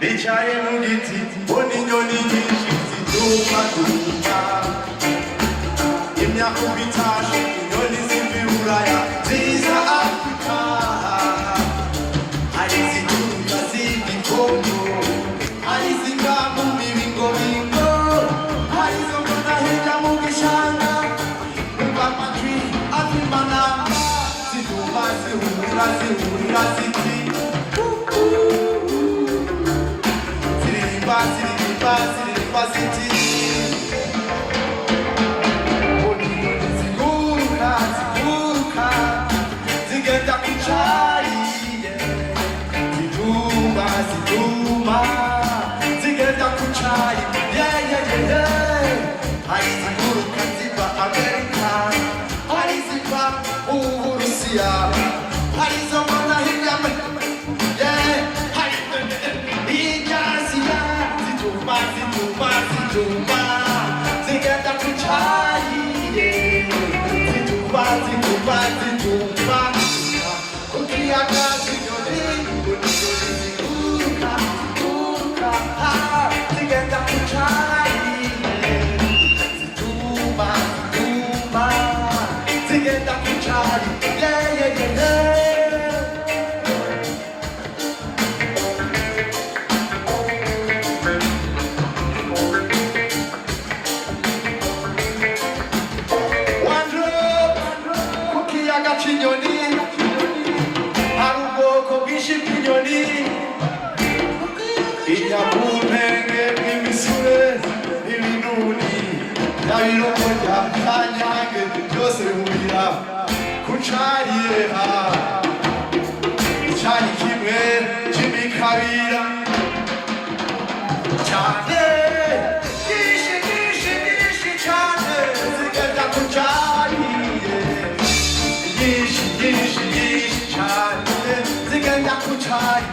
bicaye mu giti mbona inyoni nyinshi zitumaduka imyaka bitashe inyoni ziva i Buraya ziza Afrika hari izituruka ziva i Kongo hari iziva mu mibingobingo hari izo mbona hirya mu gishanga umva amatwi avimana zituma zihurira ziti ziririmba ziti ziguruka zigenda ku cari zituma zigenda ku cari hari ziguruka ziva Amerika hari ziva mu Burusiya hari izo mbona hirya zituma zigenda ku cari zituma ku kiyaga z'inyoni ziguruka zigenda ku cari zituma zigenda ku cari inyoni hari ubwoko bwinshi bw'inyoni inyabuntenge imisure ibinuni nabiroko bya kanyange byose bihurira ku cariyeha icari kimwe c'imikabira cane nyinshi cane zigenda ku cariye Yish, Charlie, zigenda ku cari,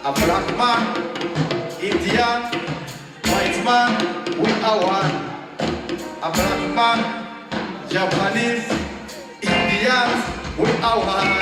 a black man, Indian, white man, we are one. A black man, Japanese, Indians, we are one.